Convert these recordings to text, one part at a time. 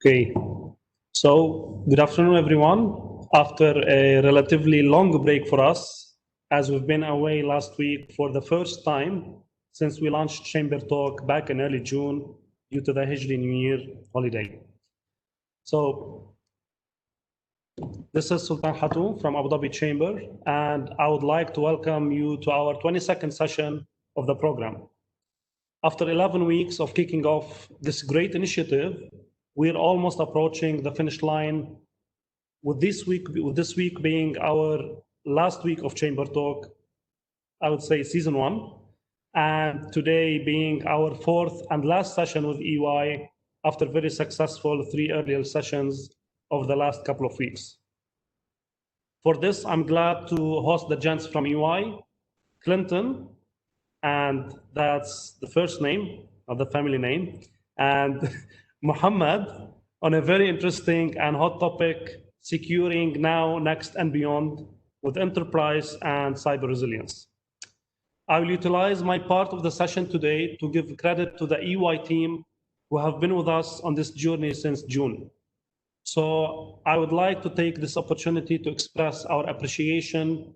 Okay, so good afternoon, everyone. After a relatively long break for us, as we've been away last week for the first time since we launched Chamber Talk back in early June due to the Hijri New Year holiday. So this is Sultan Hatu from Abu Dhabi Chamber, and I would like to welcome you to our 22nd session of the program. After 11 weeks of kicking off this great initiative, we're almost approaching the finish line with this week being our last week of Chamber Talk, I would say season 1, and today being our 4th and last session with EY after very successful 3 earlier sessions over the last couple of weeks. For this, I'm glad to host the gents from EY, Clinton, and that's the first name of the family name, and Muhammad on a very interesting and hot topic, securing now, next, and beyond with enterprise and cyber resilience. I will utilize my part of the session today to give credit to the EY team who have been with us on this journey since June. So I would like to take this opportunity to express our appreciation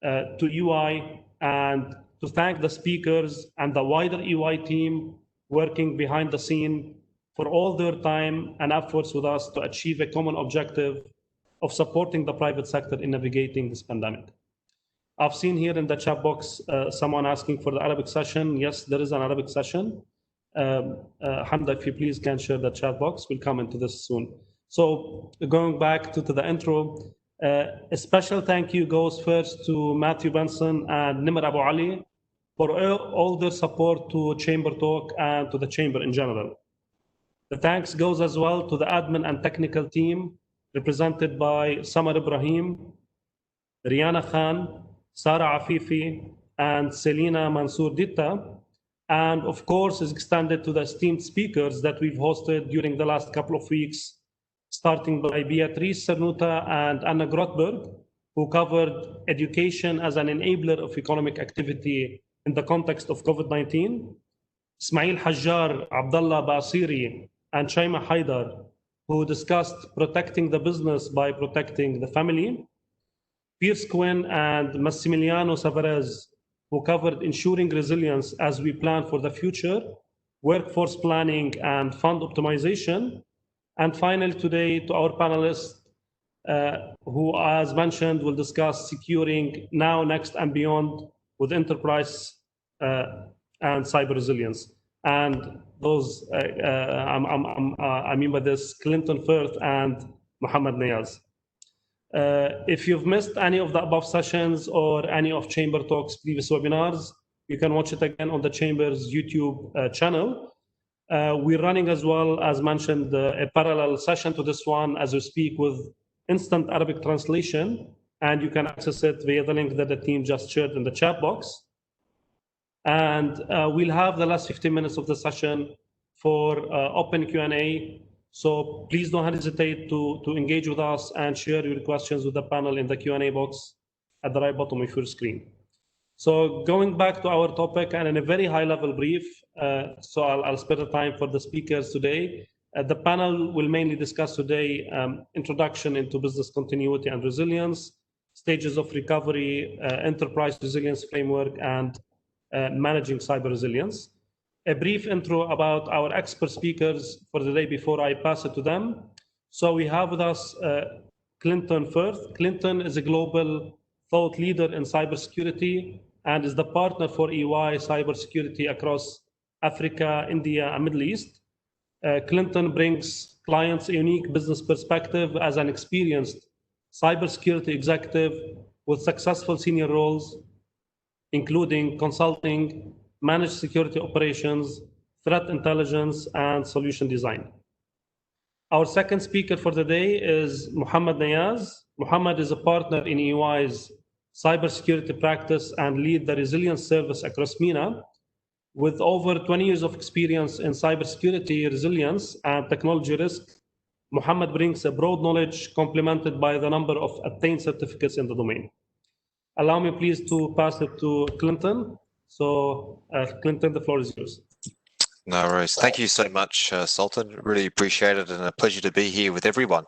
to EY and to thank the speakers and the wider EY team working behind the scene for all their time and efforts with us to achieve a common objective of supporting the private sector in navigating this pandemic. I've seen here in the chat box someone asking for the Arabic session. Yes, there is an Arabic session. Hamda, if you please can share the chat box, we'll come into this soon. So going back to the intro, a special thank you goes first to Matthew Benson and Nimar Abu Ali for all their support to Chamber Talk and to the Chamber in general. The thanks goes as well to the admin and technical team represented by Samar Ibrahim, Riana Khan, Sarah Afifi, and Selina Mansour Ditta, and of course is extended to the esteemed speakers that we've hosted during the last couple of weeks, starting by Beatrice Cernuta and Anna Grotberg, who covered education as an enabler of economic activity in the context of COVID-19, Ismail Hajjar, Abdullah Basiri, and Shaima Haidar, who discussed protecting the business by protecting the family, Pierce Quinn and Massimiliano Savarez, who covered ensuring resilience as we plan for the future, workforce planning and fund optimization, and finally today to our panelists, who, as mentioned, will discuss securing now, next, and beyond with enterprise and cyber resilience. And those, I mean by this, Clinton Firth and Mohammed Nayaz. If you've missed any of the above sessions or any of Chamber Talk's previous webinars, you can watch it again on the Chamber's YouTube channel. We're running as well, as mentioned, a parallel session to this one as we speak with instant Arabic translation, and you can access it via the link that the team just shared in the chat box. And we'll have the last 15 minutes of the session for open Q&A. So please don't hesitate to engage with us and share your questions with the panel in the Q&A box at the right bottom of your screen. So going back to our topic and in a very high level brief, so I'll spare the time for the speakers today. The panel will mainly discuss today introduction into business continuity and resilience, stages of recovery, enterprise resilience framework, and managing cyber resilience. A brief intro about our expert speakers for the day before I pass it to them. So we have with us Clinton Firth. Clinton is a global thought leader in cybersecurity and is the partner for EY cybersecurity across Africa, India, and Middle East. Clinton brings clients a unique business perspective as an experienced cybersecurity executive with successful senior roles, including consulting, managed security operations, threat intelligence, and solution design. Our second speaker for the day is Mohammed Nayaz. Mohammed is a partner in EY's cybersecurity practice and lead the resilience service across MENA. With over 20 years of experience in cybersecurity, resilience, and technology risk, Mohammed brings a broad knowledge complemented by the number of attained certificates in the domain. Allow me please to pass it to Clinton. So Clinton, the floor is yours. No worries. Thank you so much, Sultan. Really appreciate it and a pleasure to be here with everyone.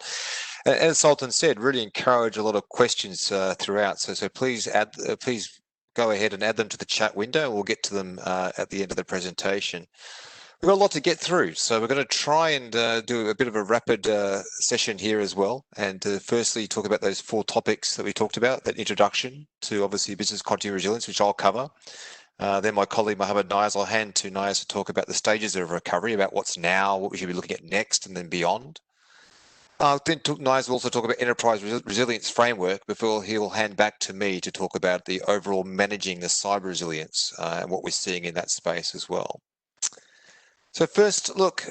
As Sultan said, really encourage a lot of questions throughout. So please please go ahead and add them to the chat window. We'll get to them at the end of the presentation. We've got a lot to get through, so we're going to try and do a bit of a rapid session here as well. And firstly, talk about those 4 topics that we talked about, that introduction to obviously business continuity resilience, which I'll cover. Then my colleague Mohammed Niaz, I'll hand to Niaz to talk about the stages of recovery, about what's now, what we should be looking at next, and then beyond. Then Niaz will also talk about enterprise resilience framework before he'll hand back to me to talk about the overall managing the cyber resilience and what we're seeing in that space as well. So first, look,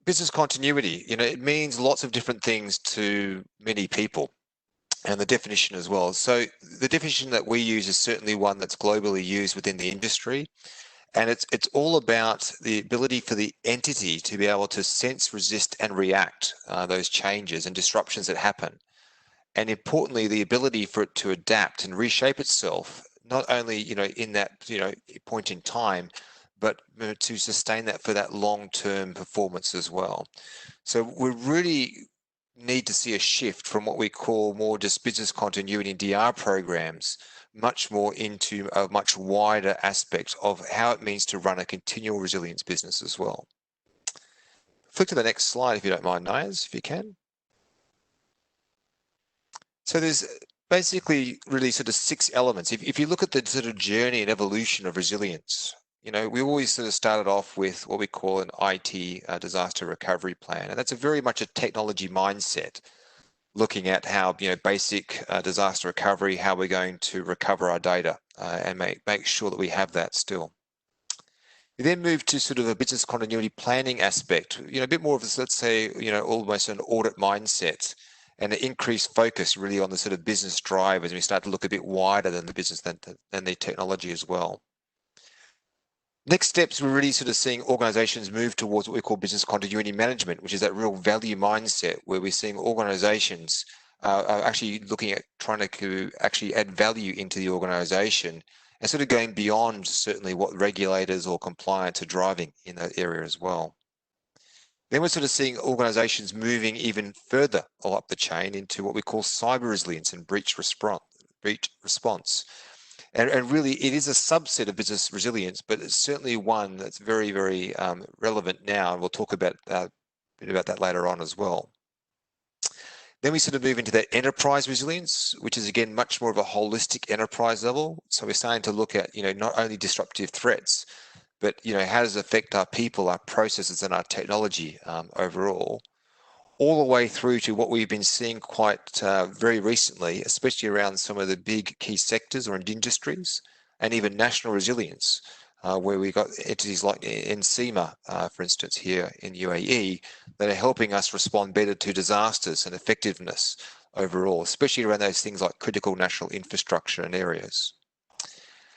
business continuity, it means lots of different things to many people. And the definition as well. So the definition that we use is certainly one that's globally used within the industry. And it's all about the ability for the entity to be able to sense, resist, and react those changes and disruptions that happen. And importantly, the ability for it to adapt and reshape itself, not only in that point in time, but to sustain that for that long-term performance as well. So we're really need to see a shift from what we call more just business continuity and DR programs, much more into a much wider aspect of how it means to run a continual resilience business as well. Flick to the next slide if you don't mind, Niaz, if you can. So there's basically really sort of 6 elements. If you look at the sort of journey and evolution of resilience, we always sort of started off with what we call an IT disaster recovery plan. And that's very much a technology mindset, looking at how, basic disaster recovery, how we're going to recover our data and make sure that we have that still. We then move to sort of a business continuity planning aspect, a bit more of this, let's say, almost an audit mindset and an increased focus really on the sort of business drivers. And we start to look a bit wider than the business, than the technology as well. Next steps, we're really sort of seeing organizations move towards what we call business continuity management, which is that real value mindset where we're seeing organizations are actually looking at trying to actually add value into the organization and sort of going beyond certainly what regulators or compliance are driving in that area as well. Then we're sort of seeing organizations moving even further up the chain into what we call cyber resilience and breach response. And really, it is a subset of business resilience, but it's certainly one that's very, very relevant now. And we'll talk about a bit about that later on as well. Then we sort of move into that enterprise resilience, which is, again, much more of a holistic enterprise level. So we're starting to look at, not only disruptive threats, but, how does it affect our people, our processes, and our technology overall, all the way through to what we've been seeing quite very recently, especially around some of the big key sectors or industries, and even national resilience, where we've got entities like NCEMA, for instance, here in UAE, that are helping us respond better to disasters and effectiveness overall, especially around those things like critical national infrastructure and areas.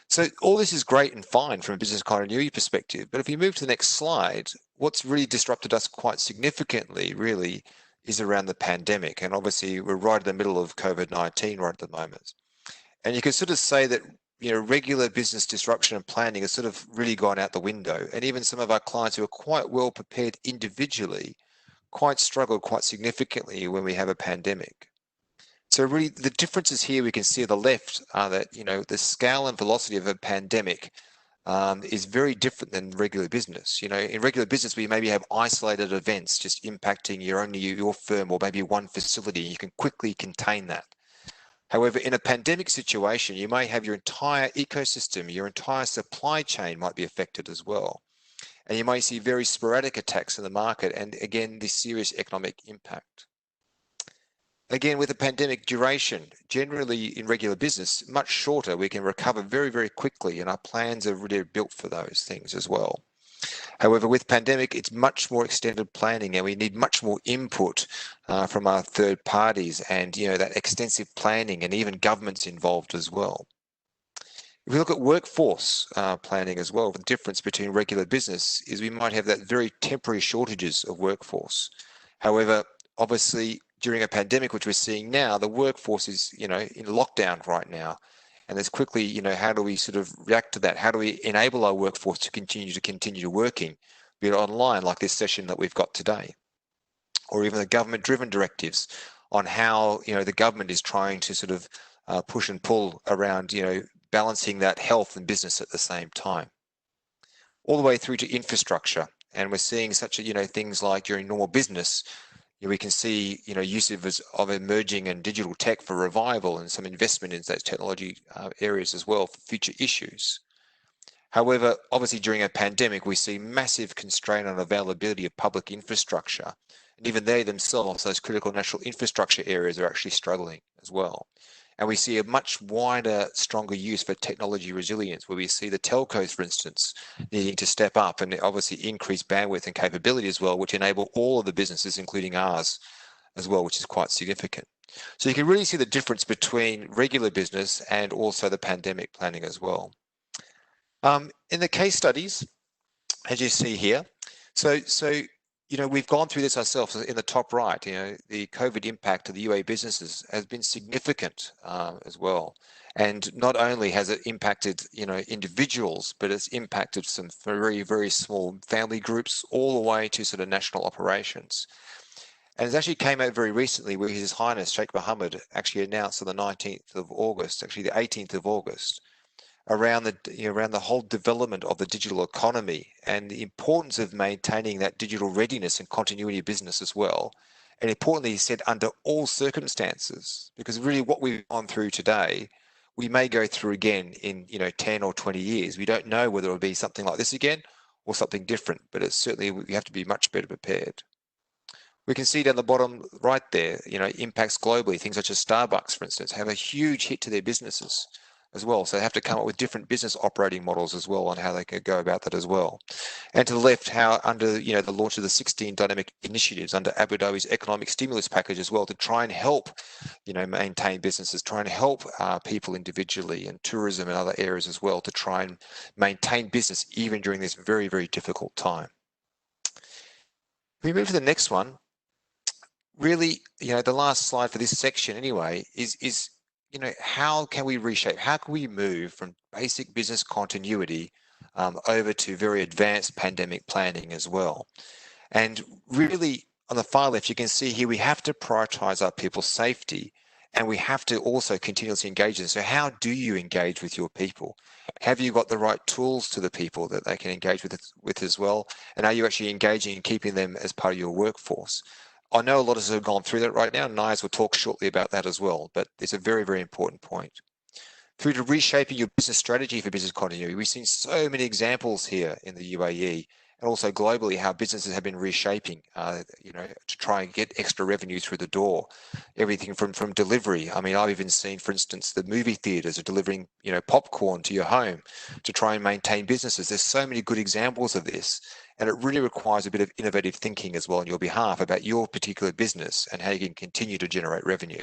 So all this is great and fine from a business continuity perspective, but if you move to the next slide, what's really disrupted us quite significantly really is around the pandemic. And obviously we're right in the middle of COVID-19 right at the moment. And you can sort of say that, regular business disruption and planning has sort of really gone out the window. And even some of our clients who are quite well prepared individually quite struggled quite significantly when we have a pandemic. So really the differences here we can see on the left are that, the scale and velocity of a pandemic is very different than regular business. In regular business, we maybe have isolated events just impacting your firm or maybe one facility. You can quickly contain that. However, in a pandemic situation, you may have your entire ecosystem, your entire supply chain might be affected as well. And you may see very sporadic attacks in the market and, again, this serious economic impact. Again, with the pandemic duration, generally in regular business, much shorter, we can recover very, very quickly, and our plans are really built for those things as well. However, with pandemic, it's much more extended planning, and we need much more input from our third parties and, that extensive planning and even governments involved as well. If we look at workforce planning as well, the difference between regular business is we might have that very temporary shortages of workforce. However, obviously, during a pandemic, which we're seeing now, the workforce is, in lockdown right now. And there's quickly, you know, how do we sort of react to that? How do we enable our workforce to continue working, be it online like this session that we've got today, or even the government-driven directives on how, you know, the government is trying to sort of push and pull around, you know, balancing that health and business at the same time, all the way through to infrastructure. And we're seeing such, you know, things like during normal business, you know, we can see, you know, use of emerging and digital tech for revival and some investment in those technology areas as well for future issues. However, obviously during a pandemic, we see massive constraint on availability of public infrastructure. And even they themselves, those critical national infrastructure areas, are actually struggling as well. And we see a much wider, stronger use for technology resilience, where we see the telcos, for instance, needing to step up and obviously increase bandwidth and capability as well, which enable all of the businesses, including ours as well, which is quite significant. So you can really see the difference between regular business and also the pandemic planning as well. In the case studies, as you see here, so you know, we've gone through this ourselves in the top right. You know, the COVID impact to the UAE businesses has been significant as well. And not only has it impacted, you know, individuals, but it's impacted some very, very small family groups all the way to sort of national operations. And it actually came out very recently where His Highness Sheikh Mohammed actually announced on the 19th of August, actually the 18th of August, around the whole development of the digital economy and the importance of maintaining that digital readiness and continuity of business as well. And importantly, he said under all circumstances, because really what we've gone through today, we may go through again in 10 or 20 years. We don't know whether it'll be something like this again or something different, but it's certainly, we have to be much better prepared. We can see down the bottom right there, impacts globally. Things such as Starbucks, for instance, have a huge hit to their businesses as well. So they have to come up with different business operating models as well on how they can go about that as well. And to the left, how under the launch of the 16 dynamic initiatives under Abu Dhabi's economic stimulus package as well to try and help, maintain businesses, try and help people individually, and tourism and other areas as well to try and maintain business even during this very, very difficult time. If we move to the next one, really, the last slide for this section anyway is how can we reshape? How can we move from basic business continuity over to very advanced pandemic planning as well? And really, on the far left, you can see here we have to prioritize our people's safety, and we have to also continuously engage them. So how do you engage with your people? Have you got the right tools to the people that they can engage with as well? And are you actually engaging and keeping them as part of your workforce? I know a lot of us have gone through that right now, and Nias will talk shortly about that as well, but it's a very, very important point. Through to reshaping your business strategy for business continuity, we've seen so many examples here in the UAE and also globally how businesses have been reshaping, to try and get extra revenue through the door. Everything from delivery. I mean, I've even seen, for instance, the movie theaters are delivering, popcorn to your home to try and maintain businesses. There's so many good examples of this. And it really requires a bit of innovative thinking as well on your behalf about your particular business and how you can continue to generate revenue.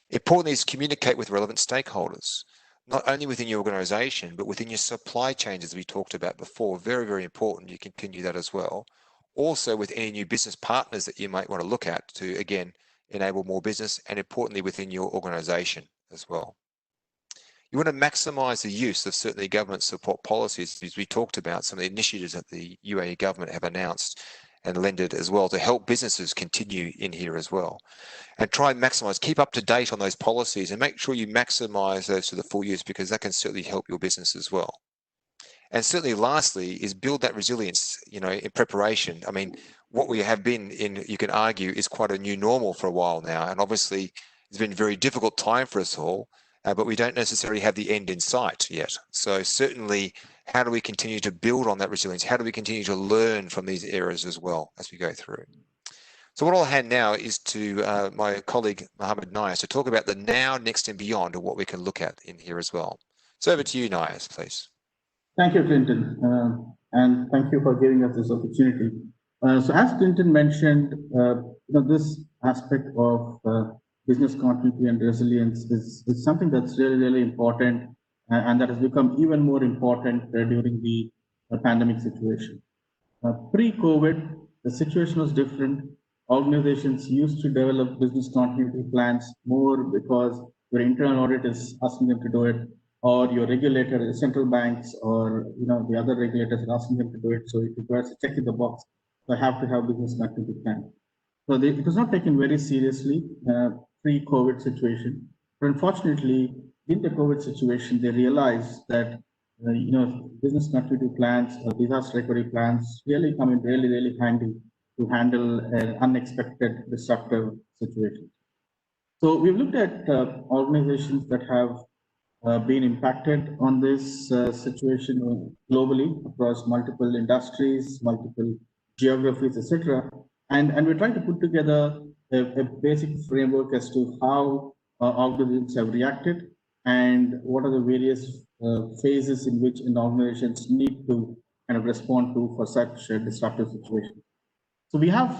Importantly is communicate with relevant stakeholders, not only within your organization, but within your supply chains, as we talked about before. Very, very important you continue that as well. Also with any new business partners that you might want to look at to, again, enable more business, and importantly within your organization as well. You want to maximize the use of certainly government support policies, as we talked about, some of the initiatives that the UAE government have announced and lended as well to help businesses continue in here as well. And try and maximize, keep up to date on those policies and make sure you maximize those to the full use, because that can certainly help your business as well. And certainly lastly is build that resilience, in preparation. I mean, what we have been in, you can argue, is quite a new normal for a while now. And obviously it's been a very difficult time for us all. But we don't necessarily have the end in sight yet. So certainly, how do we continue to build on that resilience? How do we continue to learn from these errors as well as we go through? So what I'll hand now is to my colleague, Mohammed Nias, to talk about the now, next and beyond, and what we can look at in here as well. So over to you, Nias, please. Thank you, Clinton. And thank you for giving us this opportunity. So as Clinton mentioned, this aspect of business continuity and resilience is something that's really, really important, and that has become even more important during the pandemic situation. Pre-COVID, the situation was different. Organizations used to develop business continuity plans more because your internal audit is asking them to do it, or your regulator, the central banks, or the other regulators are asking them to do it. So it requires a check in the box. So I have to have business continuity plan. So it was not taken very seriously pre-COVID situation. But unfortunately, in the COVID situation, they realized that business continuity plans or disaster recovery plans really come in really, really handy to handle an unexpected disruptive situation. So we've looked at organizations that have been impacted on this situation globally across multiple industries, multiple geographies, etc. And we're trying to put together a basic framework as to how organizations have reacted and what are the various phases in which an organizations need to kind of respond to for such a disruptive situation. So we have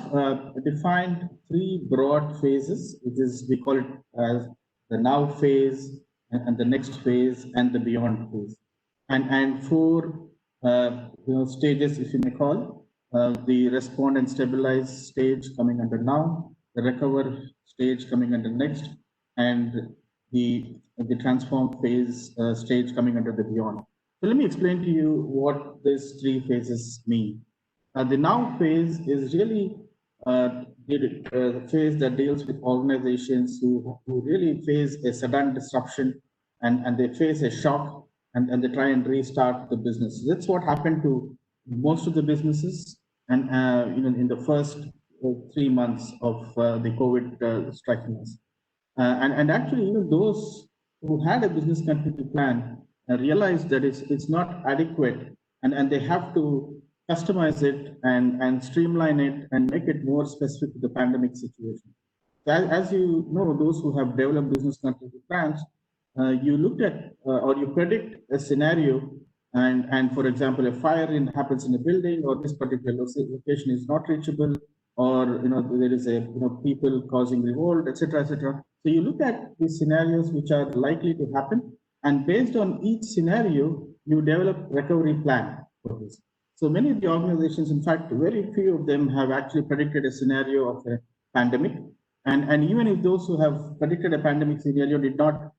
defined three broad phases, which is, we call it as the now phase and the next phase and the beyond phase. And four stages, if you may call, the respond and stabilize stage coming under now, the recover stage coming under next, and the transform phase stage coming under the beyond. So let me explain to you what these three phases mean. The now phase is really the phase that deals with organizations who really face a sudden disruption and they face a shock and they try and restart the business. That's what happened to most of the businesses and in the first 3 months of the COVID striking us. And actually, even those who had a business continuity plan realized that it's not adequate and they have to customize it and streamline it and make it more specific to the pandemic situation. As you know, those who have developed business continuity plans, you looked at or you predict a scenario and for example, a fire happens in a building or this particular location is not reachable or there is a people causing revolt, etc., etc. So you look at the scenarios which are likely to happen, and based on each scenario, you develop recovery plan for this. So many of the organizations, in fact, very few of them have actually predicted a scenario of a pandemic, and even if those who have predicted a pandemic scenario did not,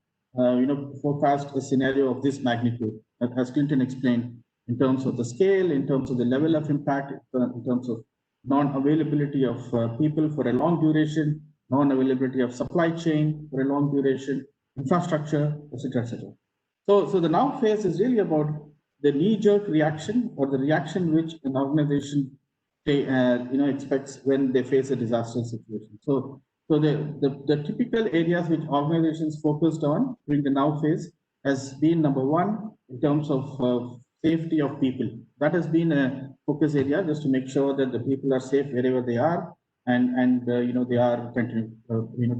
forecast a scenario of this magnitude, as Clinton explained, in terms of the scale, in terms of the level of impact, in terms of non-availability of people for a long duration, non-availability of supply chain for a long duration, infrastructure, etc., etc. So the now phase is really about the knee-jerk reaction or the reaction which an organization expects when they face a disaster situation. So the typical areas which organizations focused on during the now phase has been number one in terms of safety of people. That has been a focus area, just to make sure that the people are safe wherever they are, and they are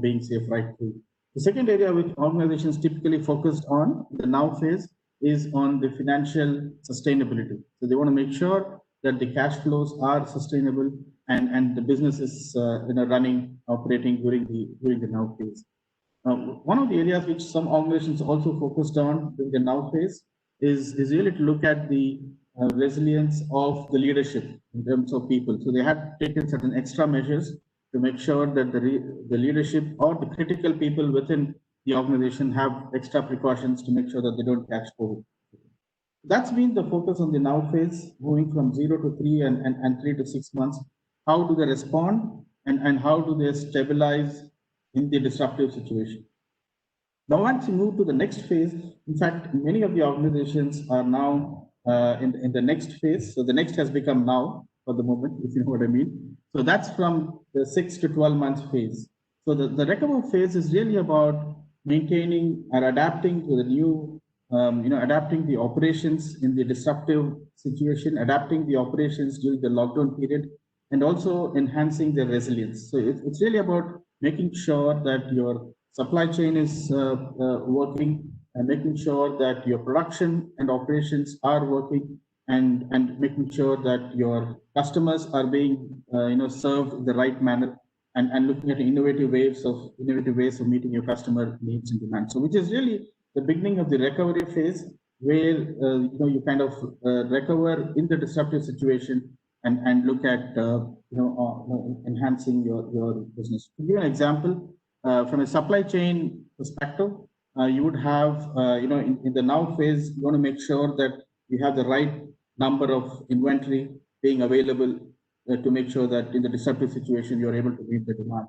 being safe right through. The second area which organizations typically focused on the now phase is on the financial sustainability. So they want to make sure that the cash flows are sustainable and the business is running, operating during the now phase. One of the areas which some organizations also focused on during the now phase is really to look at the resilience of the leadership in terms of people. So they had taken certain extra measures to make sure that the leadership or the critical people within the organization have extra precautions to make sure that they don't catch COVID. That's been the focus on the now phase, moving from 0 to 3 and 3 to 6 months. How do they respond and how do they stabilize in the disruptive situation? Now, once you move to the next phase, in fact, many of the organizations are now in the next phase. So the next has become now for the moment, if you know what I mean. So that's from the 6 to 12 months phase. So the recovery phase is really about maintaining or adapting to the new, adapting the operations in the disruptive situation, adapting the operations during the lockdown period, and also enhancing their resilience. So it's really about making sure that your supply chain is working and making sure that your production and operations are working and making sure that your customers are being served in the right manner and looking at innovative ways of meeting your customer needs and demands. So which is really the beginning of the recovery phase where you kind of recover in the disruptive situation and look at enhancing your business. To give an example, from a supply chain perspective, you would have, in the now phase, you want to make sure that you have the right number of inventory being available to make sure that in the disruptive situation, you're able to meet the demand.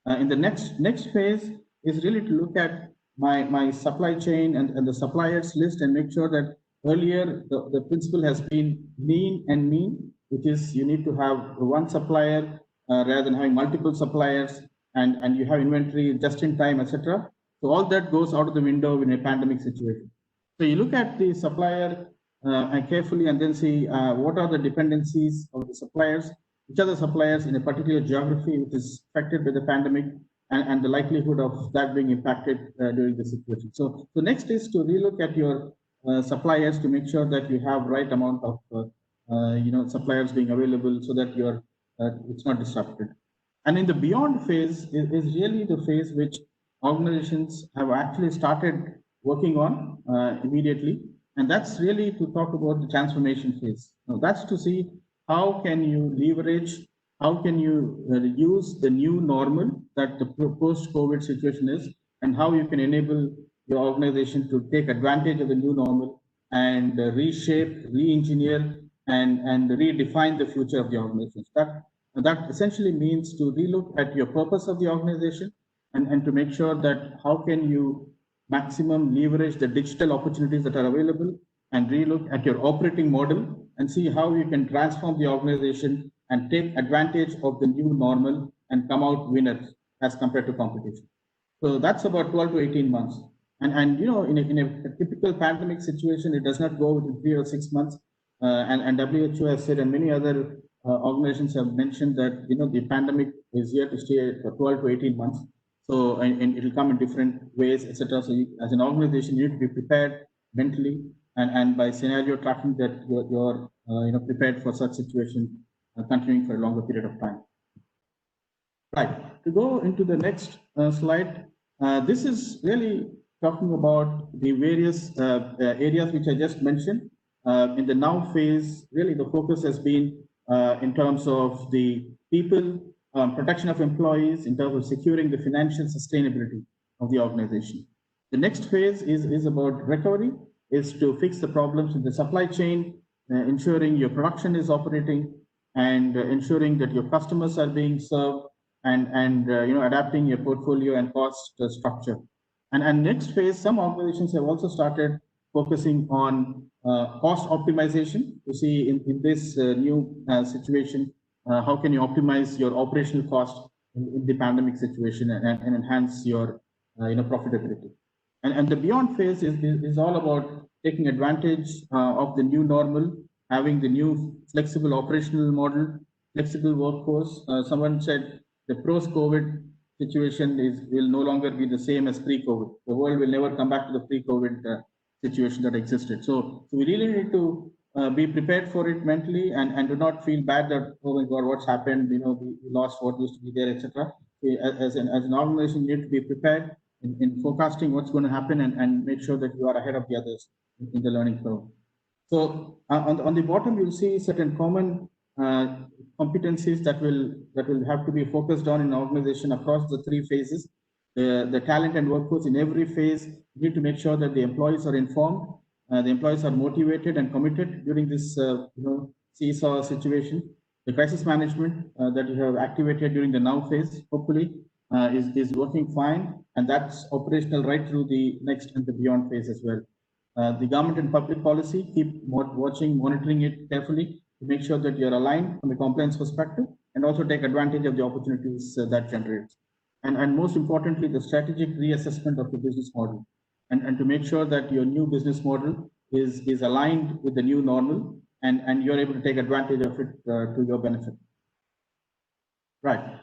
In the next phase is really to look at my supply chain and the suppliers list and make sure that earlier the principle has been lean and mean, which is you need to have one supplier rather than having multiple suppliers, and you have inventory just in time, etc. So all that goes out of the window in a pandemic situation. So you look at the supplier carefully and then see what are the dependencies of the suppliers, which are the suppliers in a particular geography which is affected by the pandemic, and the likelihood of that being impacted during the situation. So next is to relook at your suppliers to make sure that you have right amount of suppliers being available so that it's not disrupted. And in the beyond phase is really the phase which organizations have actually started working on immediately. And that's really to talk about the transformation phase. Now, that's to see how can you leverage, how can you use the new normal that the post-COVID situation is, and how you can enable your organization to take advantage of the new normal and reshape, re-engineer, and redefine the future of the organization. That essentially means to relook at your purpose of the organization and to make sure that how can you maximum leverage the digital opportunities that are available, and relook at your operating model and see how you can transform the organization and take advantage of the new normal and come out winners as compared to competition. So that's about 12 to 18 months. And in a typical pandemic situation, it does not go within 3 or 6 months. And WHO has said, and many other organizations have mentioned that the pandemic is here to stay for 12 to 18 months. So and it will come in different ways, etc. So as an organization, you need to be prepared mentally and by scenario tracking that you're prepared for such situation continuing for a longer period of time. Right. To go into the next slide, this is really talking about the various areas which I just mentioned. In the now phase, really the focus has been in terms of the people, protection of employees, in terms of securing the financial sustainability of the organization. The next phase is about recovery, is to fix the problems in the supply chain, ensuring your production is operating, and ensuring that your customers are being served, and adapting your portfolio and cost structure. And next phase, some organizations have also started focusing on cost optimization to see in this new situation, how can you optimize your operational cost in the pandemic situation and enhance your profitability. And the beyond phase is all about taking advantage of the new normal, having the new flexible operational model, flexible workforce. Someone said the post-COVID situation will no longer be the same as pre-COVID. The world will never come back to the pre-COVID situation that existed. So we really need to be prepared for it mentally and do not feel bad that, oh my God, what's happened? We lost what used to be there, etc. As an organization, you need to be prepared in forecasting what's going to happen and make sure that you are ahead of the others in the learning curve. So on the bottom, you'll see certain common competencies that will have to be focused on in an organization across the 3 phases. The talent and workforce in every phase, you need to make sure that the employees are informed, the employees are motivated and committed during this seesaw situation. The crisis management that you have activated during the now phase, hopefully, is working fine, and that's operational right through the next and the beyond phase as well. The government and public policy, keep monitoring it carefully to make sure that you're aligned from a compliance perspective, and also take advantage of the opportunities that generates. And most importantly, the strategic reassessment of the business model, and to make sure that your new business model is aligned with the new normal, and you're able to take advantage of it to your benefit. Right.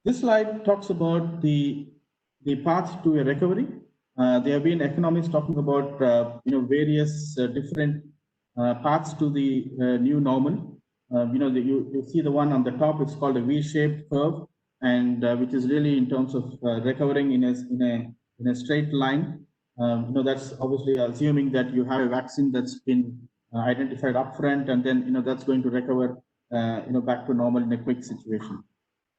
This slide talks about the path to a recovery. There have been economists talking about various different paths to the new normal. You see the one on the top. It's called a V-shaped curve, and which is really in terms of recovering in a straight line. That's obviously assuming that you have a vaccine that's been identified upfront, and then that's going to recover back to normal in a quick situation.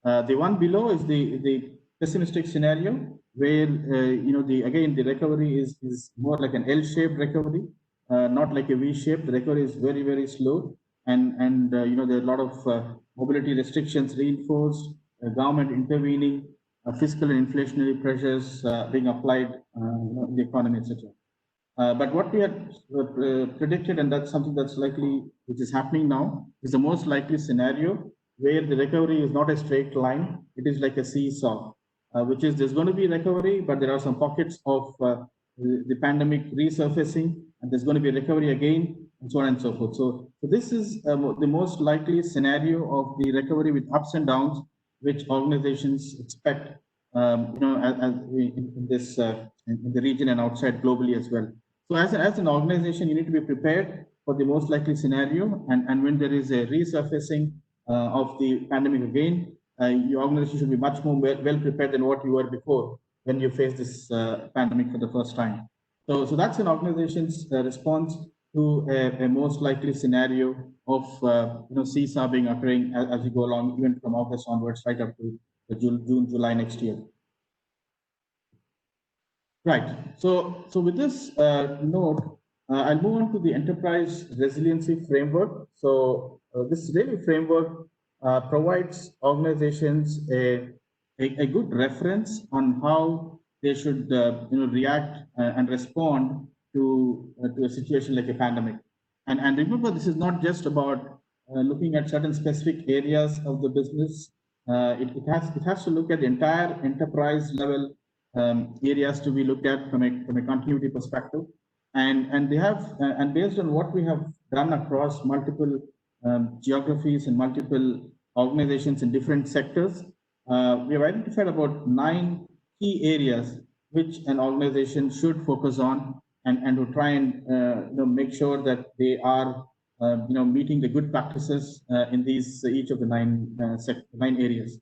The one below is the pessimistic scenario where the recovery is more like an L-shaped recovery, not like a V-shaped. The recovery is very slow, and there are a lot of mobility restrictions reinforced, government intervening, fiscal and inflationary pressures being applied in the economy, etc. But what we had predicted, and that's something that's likely, which is happening now, is the most likely scenario where the recovery is not a straight line. It is like a seesaw, which is there's going to be recovery, but there are some pockets of the pandemic resurfacing, and there's going to be recovery again, and so on and so forth. So this is the most likely scenario of the recovery with ups and downs, which organizations expect, as in this in the region and outside globally as well. So as an organization, you need to be prepared for the most likely scenario, and when there is a resurfacing of the pandemic again, your organization should be much more well prepared than what you were before when you faced this pandemic for the first time. So that's an organization's response to a most likely scenario of seesaw being occurring as you go along, even from August onwards, right up to June, July next year. Right. So with this note, I'll move on to the enterprise resiliency framework. So this really framework provides organizations a good reference on how they should react and respond to a situation like a pandemic. And remember, this is not just about looking at certain specific areas of the business. It has to look at the entire enterprise level areas to be looked at from a continuity perspective, and they have and based on what we have done across multiple geographies and multiple organizations in different sectors, we have identified about 9 key areas which an organization should focus on, and to try and make sure that they are meeting the good practices in these each of the 9 areas.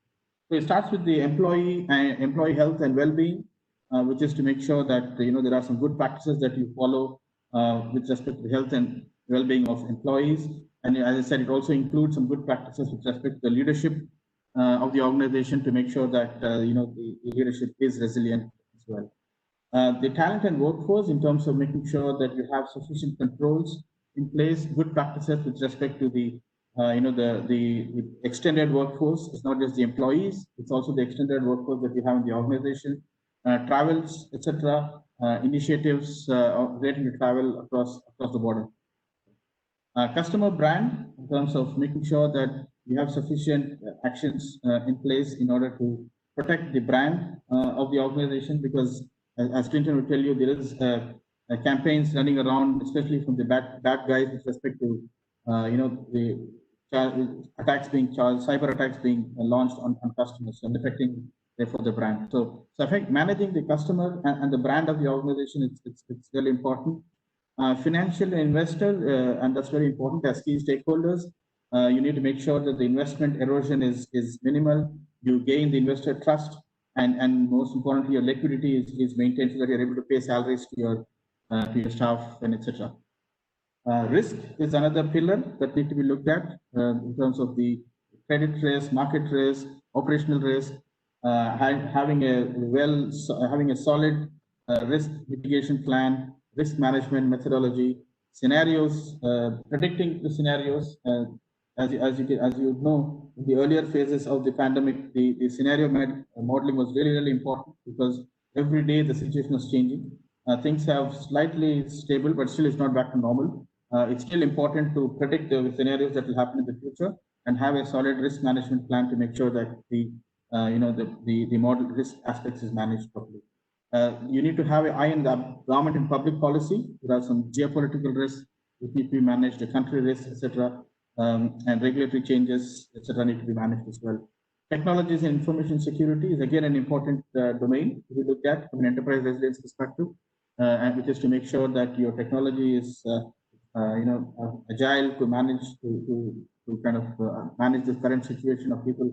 So it starts with the employee health and well-being, which is to make sure that there are some good practices that you follow with respect to the health and well-being of employees. And as I said, it also includes some good practices with respect to the leadership of the organization to make sure that the leadership is resilient as well. The talent and workforce, in terms of making sure that you have sufficient controls in place, good practices with respect to the extended workforce. It's not just the employees; it's also the extended workforce that you have in the organization. Travels, etc. Initiatives relating to travel across the border. Customer brand, in terms of making sure that you have sufficient actions in place in order to protect the brand of the organization, because as Clinton will tell you, there is campaigns running around, especially from the bad guys with respect to the attacks being charged, cyber attacks being launched on customers and affecting therefore the brand. So I think managing the customer and the brand of the organization, it's really important. Financial investor, and that's very important as key stakeholders. You need to make sure that the investment erosion is minimal. You gain the investor trust, and most importantly, your liquidity is maintained so that you're able to pay salaries to your staff and etc. Risk is another pillar that need to be looked at in terms of the credit risk, market risk, operational risk. Having a solid risk mitigation plan, risk management methodology, scenarios, predicting the scenarios. As you know, in the earlier phases of the pandemic, the scenario modeling was really important, because every day the situation was changing. Things have slightly stable, but still it's not back to normal. It's still important to predict the scenarios that will happen in the future and have a solid risk management plan to make sure that the model risk aspects is managed properly. You need to have an eye on the government and public policy. There are some geopolitical risks which need to be managed, the country risks, etc., and regulatory changes, etc., need to be managed as well. Technologies and information security is again an important domain to be looked at from an enterprise resilience perspective, and which is to make sure that your technology is agile to manage to kind of manage the current situation of people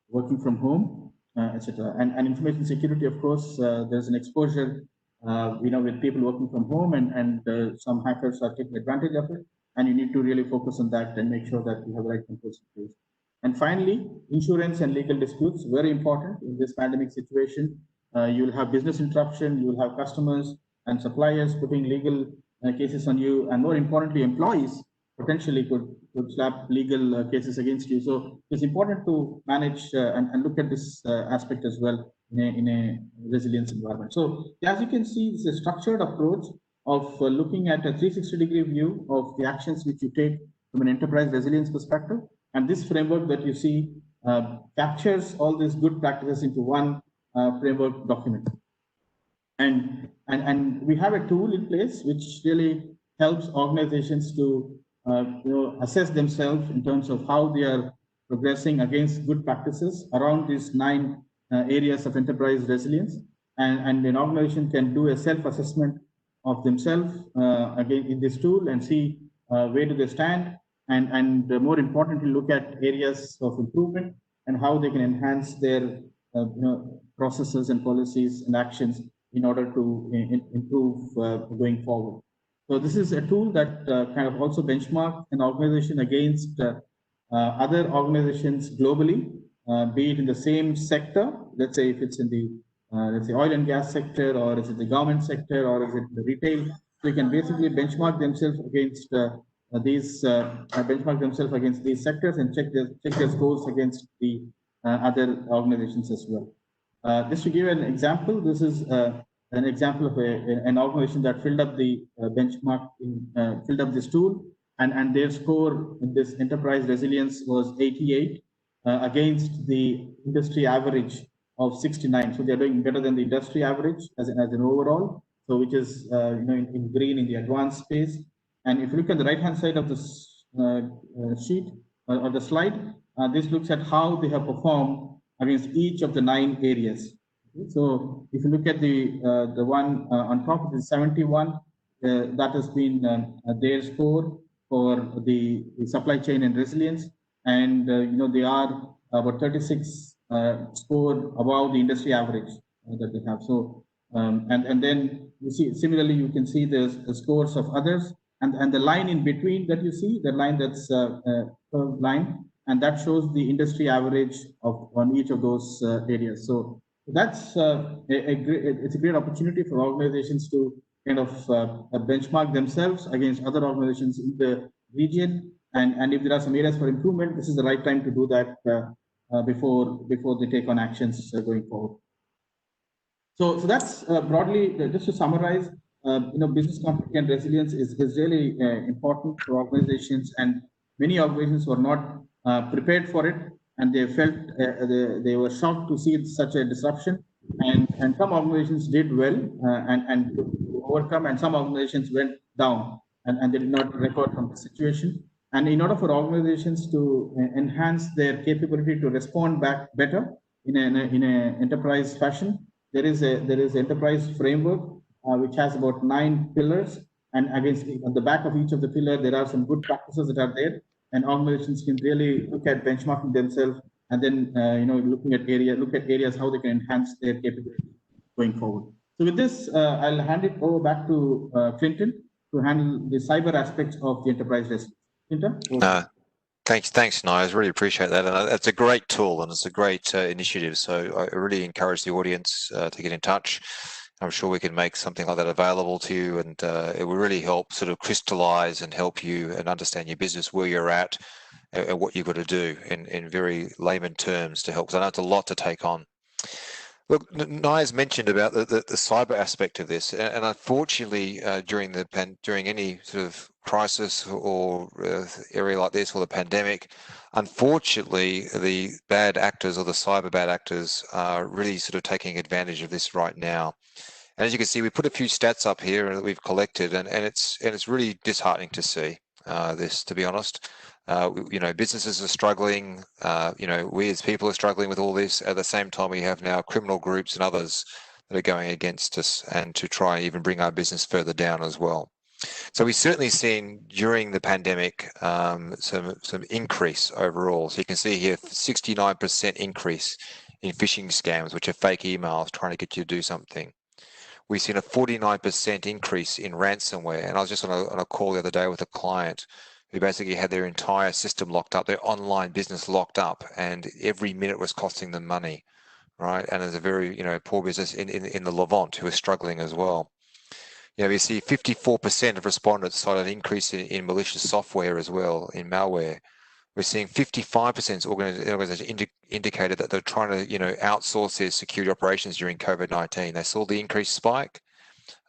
working from home, etc. And information security, of course, there's an exposure, with people working from home, and some hackers are taking advantage of it, and you need to really focus on that and make sure that you have the right controls in place. And finally, insurance and legal disputes, very important in this pandemic situation. You'll have business interruption, you'll have customers and suppliers putting legal cases on you, and more importantly, employees potentially could slap legal cases against you. So it's important to manage and look at this aspect as well in a resilience environment. So as you can see, it's a structured approach of looking at a 360-degree view of the actions which you take from an enterprise resilience perspective. And this framework that you see captures all these good practices into one framework document. And we have a tool in place which really helps organizations to assess themselves in terms of how they are progressing against good practices around these 9 areas of enterprise resilience. And an organization can do a self-assessment of themselves again in this tool and see where do they stand, and more importantly, look at areas of improvement and how they can enhance their processes and policies and actions in order to improve going forward. So this is a tool that kind of also benchmark an organization against other organizations globally, be it in the same sector. Let's say if it's in the let's say oil and gas sector, or is it the government sector, or is it the retail. So you can basically benchmark themselves against these sectors and check their scores against the other organizations as well. Just to give an example, this is an example of an organization that filled up the benchmark, filled up this tool, and their score in this enterprise resilience was 88 against the industry average of 69. So they're doing better than the industry average as an overall. So which is in green in the advanced space. And if you look at the right-hand side of this sheet or the slide, this looks at how they have performed against each of the 9 areas. Okay? So if you look at the one on top of the 71, that has been their score for the supply chain and resilience, and they are about 36 score above the industry average that they have. So and then you see similarly you can see the scores of others, and the line in between that you see, the line that's curved line, and that shows the industry average on each of those areas. So that's it's a great opportunity for organizations to kind of benchmark themselves against other organizations in the region, and if there are some areas for improvement, this is the right time to do that before they take on actions going forward. So that's broadly, just to summarize, business continuity and resilience is really important for organizations, and many organizations were not prepared for it, and they felt they were shocked to see such a disruption, and some organizations did well and overcome, and some organizations went down and they did not recover from the situation. And in order for organizations to enhance their capability to respond back better in an enterprise fashion, there is enterprise framework which has about 9 pillars, and against on the back of each of the pillar there are some good practices that are there, and organizations can really look at benchmarking themselves, and then look at areas how they can enhance their capability going forward. So with this, I'll hand it over back to Clinton to handle the cyber aspects of the enterprise risk. Clinton? Thanks, Niaz. Really appreciate that, and it's a great tool and it's a great initiative. So I really encourage the audience to get in touch. I'm sure we can make something like that available to you, and it will really help sort of crystallize and help you and understand your business, where you're at, and what you've got to do in very layman terms to help. Because I know it's a lot to take on. Look, Niaz mentioned about the cyber aspect of this, and unfortunately, during any sort of crisis or area like this, or the pandemic, unfortunately, the bad actors or the cyber bad actors are really sort of taking advantage of this right now. And as you can see, we put a few stats up here that we've collected, and it's really disheartening to see this, to be honest. Businesses are struggling. We as people are struggling with all this. At the same time, we have now criminal groups and others that are going against us, and to try and even bring our business further down as well. So we've certainly seen during the pandemic some increase overall. So you can see here 69% increase in phishing scams, which are fake emails trying to get you to do something. We've seen a 49% increase in ransomware, and I was just on a call the other day with a client who basically had their entire system locked up, their online business locked up, and every minute was costing them money, right? And there's a very, poor business in the Levant who are struggling as well. We see 54% of respondents cited an increase in malicious software as well, in malware. We're seeing 55% organizations indicated that they're trying to, outsource their security operations during COVID-19. They saw the increased spike,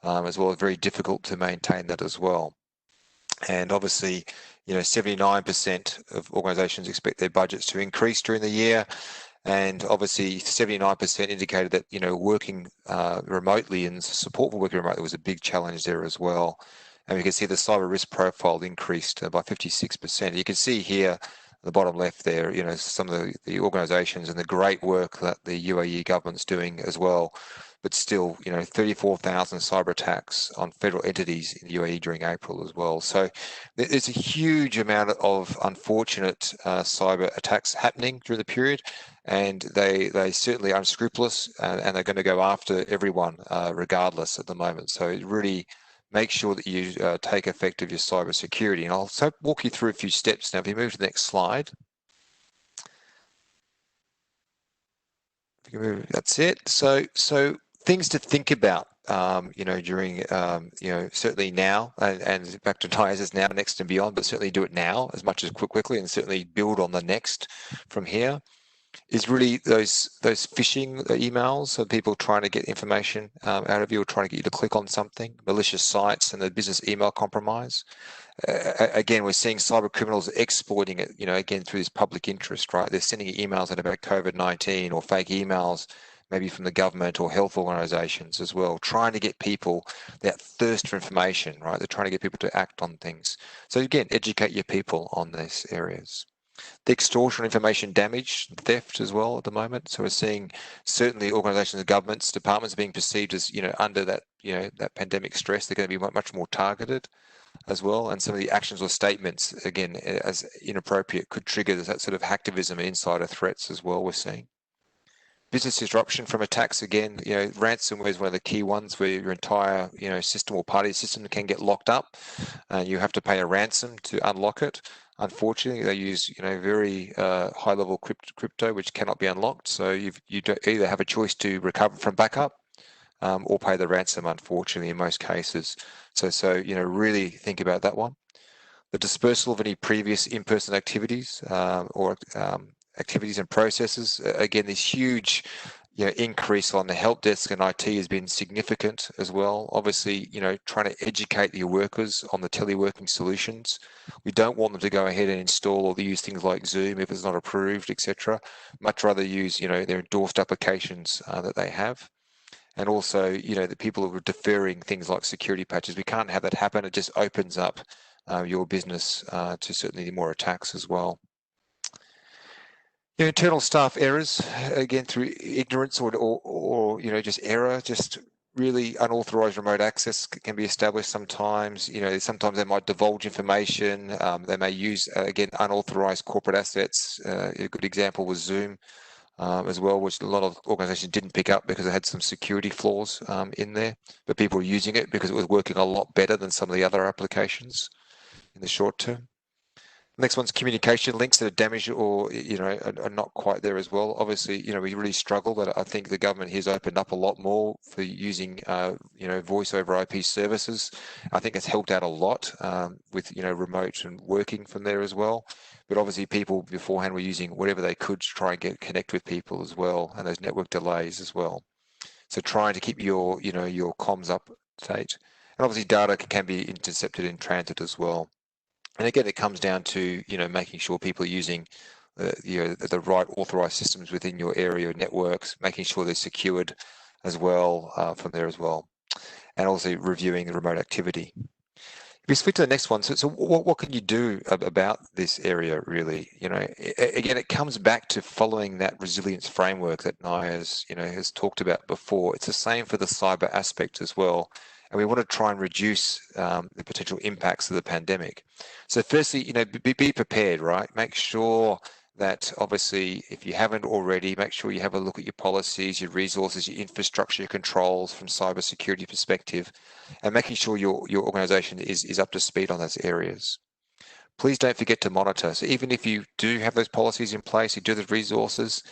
as well as very difficult to maintain that as well. And obviously, 79% of organizations expect their budgets to increase during the year. And obviously 79% indicated that, working remotely and support for working remotely was a big challenge there as well. And we can see the cyber risk profile increased by 56%. You can see here, at the bottom left there, some of the organizations and the great work that the UAE government's doing as well. But still, 34,000 cyber attacks on federal entities in the UAE during April as well. So there's a huge amount of unfortunate cyber attacks happening during the period, and they certainly are unscrupulous, and they're going to go after everyone regardless at the moment. So really make sure that you take effect of your cyber security. And I'll walk you through a few steps now. If you move to the next slide. That's it. So things to think about, during, certainly now, and back to NIAS now, next and beyond, but certainly do it now as much as quickly, and certainly build on the next from here, is really those phishing emails, so people trying to get information out of you or trying to get you to click on something, malicious sites, and the business email compromise. Again, we're seeing cyber criminals exploiting it, again, through this public interest, right? They're sending you emails out about COVID-19 or fake emails, maybe from the government or health organizations as well, trying to get people that thirst for information, right? They're trying to get people to act on things. So again, educate your people on these areas. The extortion, information damage, theft as well at the moment. So we're seeing certainly organizations and governments, departments being perceived as, under that, that pandemic stress, they're going to be much more targeted as well. And some of the actions or statements, again, as inappropriate, could trigger that sort of hacktivism and insider threats as well, we're seeing. Business disruption from attacks, again, ransomware is one of the key ones where your entire, system or party system can get locked up. You have to pay a ransom to unlock it. Unfortunately, they use, very high-level crypto, which cannot be unlocked. So you either have a choice to recover from backup or pay the ransom, unfortunately, in most cases. So really think about that one. The dispersal of any previous in-person activities or activities and processes. Again, this huge increase on the help desk and IT has been significant as well. Obviously, trying to educate your workers on the teleworking solutions. We don't want them to go ahead and install or use things like Zoom if it's not approved, etc. Much rather use, their endorsed applications that they have. And also, the people who are deferring things like security patches. We can't have that happen. It just opens up your business to certainly more attacks as well. Internal staff errors, again, through ignorance or just error, just really unauthorized remote access can be established sometimes. Sometimes they might divulge information. They may use, again, unauthorized corporate assets. A good example was Zoom as well, which a lot of organizations didn't pick up because it had some security flaws in there, but people were using it because it was working a lot better than some of the other applications in the short term. Next one's communication links that are damaged or, are not quite there as well. Obviously, we really struggle, but I think the government has opened up a lot more for using, voice over IP services. I think it's helped out a lot with, remote and working from there as well. But obviously people beforehand were using whatever they could to try and connect with people as well, and those network delays as well. So trying to keep your, your comms up to date. And obviously data can be intercepted in transit as well. And again, it comes down to, making sure people are using, the right authorized systems within your area networks, making sure they're secured as well from there as well, and also reviewing the remote activity. If we switch to the next one, so what can you do about this area really? Again, it comes back to following that resilience framework that NIAS, has talked about before. It's the same for the cyber aspect as well. And we want to try and reduce the potential impacts of the pandemic. So firstly, be prepared, right? Make sure that obviously, if you haven't already, make sure you have a look at your policies, your resources, your infrastructure, your controls from cybersecurity perspective, and making sure your organization is up to speed on those areas. please don't forget to monitor. So even if you do have those policies in place, you do the resources,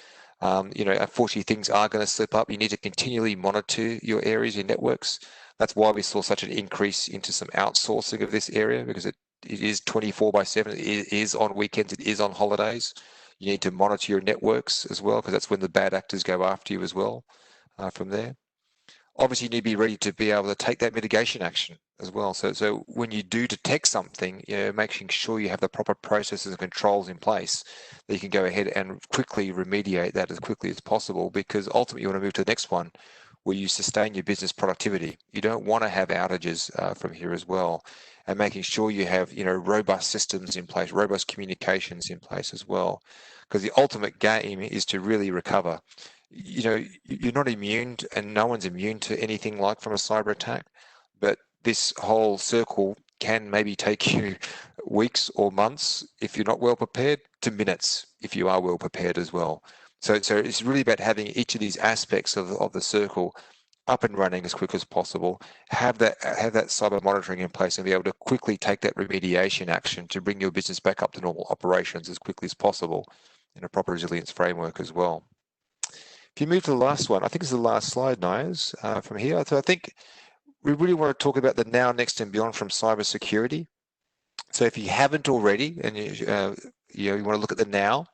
unfortunately things are going to slip up. You need to continually monitor your areas, your networks. That's why we saw such an increase into some outsourcing of this area, because it is 24/7. It is on weekends. It is on holidays. You need to monitor your networks as well, because that's when the bad actors go after you as well from there. Obviously, you need to be ready to be able to take that mitigation action as well. So when you do detect something, making sure you have the proper processes and controls in place that you can go ahead and quickly remediate that as quickly as possible, because ultimately you want to move to the next one where you sustain your business productivity. You don't want to have outages from here as well, and making sure you have robust systems in place, robust communications in place as well, because the ultimate game is to really recover. You're not immune, and no one's immune to anything like from a cyber attack, but this whole circle can maybe take you weeks or months if you're not well prepared, to minutes if you are well prepared as well. So it's really about having each of these aspects of the circle up and running as quick as possible, have that cyber monitoring in place, and be able to quickly take that remediation action to bring your business back up to normal operations as quickly as possible in a proper resilience framework as well. If you move to the last one, I think it's the last slide, Niaz, from here. So I think we really want to talk about the now, next, and beyond from cybersecurity. So if you haven't already, and you want to look at the now,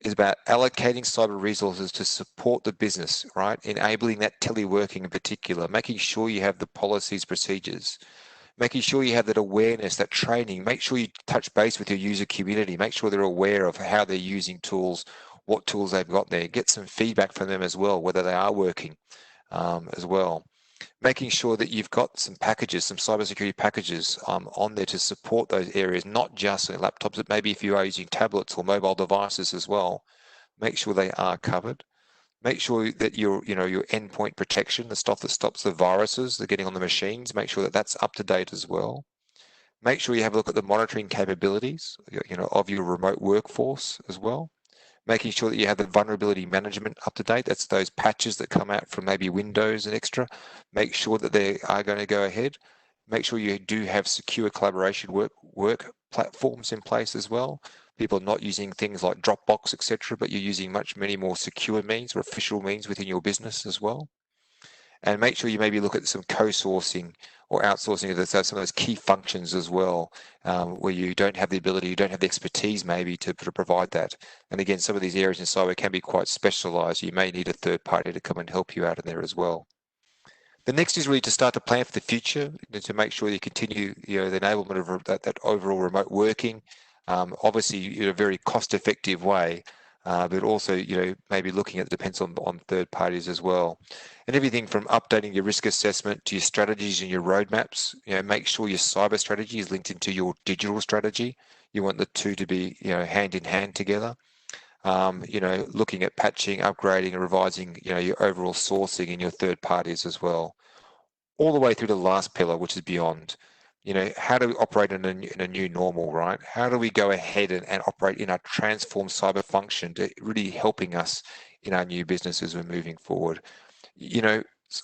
is about allocating cyber resources to support the business, right? Enabling that teleworking in particular, making sure you have the policies, procedures, making sure you have that awareness, that training. Make sure you touch base with your user community. Make sure they're aware of how they're using tools, what tools they've got there. Get some feedback from them as well, whether they are working as well. Making sure that you've got some packages, some cybersecurity packages on there to support those areas, not just laptops, but maybe if you are using tablets or mobile devices as well, make sure they are covered. Make sure that your endpoint protection, the stuff that stops the viruses that are getting on the machines, make sure that that's up to date as well. Make sure you have a look at the monitoring capabilities, of your remote workforce as well. Making sure that you have the vulnerability management up to date. That's those patches that come out from maybe Windows and extra. Make sure that they are going to go ahead. Make sure you do have secure collaboration work platforms in place as well. People are not using things like Dropbox, etc., but you're using many more secure means or official means within your business as well. And make sure you maybe look at some co-sourcing or outsourcing of some of those key functions as well, where you don't have the ability, you don't have the expertise maybe to provide that. And again, some of these areas in cyber can be quite specialized. You may need a third party to come and help you out in there as well. The next is really to start to plan for the future, to make sure you continue the enablement of that overall remote working, obviously in a very cost-effective way, but also maybe looking at the depends on third parties as well. And everything from updating your risk assessment to your strategies and your roadmaps. Make sure your cyber strategy is linked into your digital strategy. You want the two to be hand in hand together. Looking at patching, upgrading, and revising your overall sourcing and your third parties as well. All the way through to the last pillar, which is beyond. How do we operate in a new normal, right? How do we go ahead and operate in a transformed cyber function to really helping us in our new business as we're moving forward?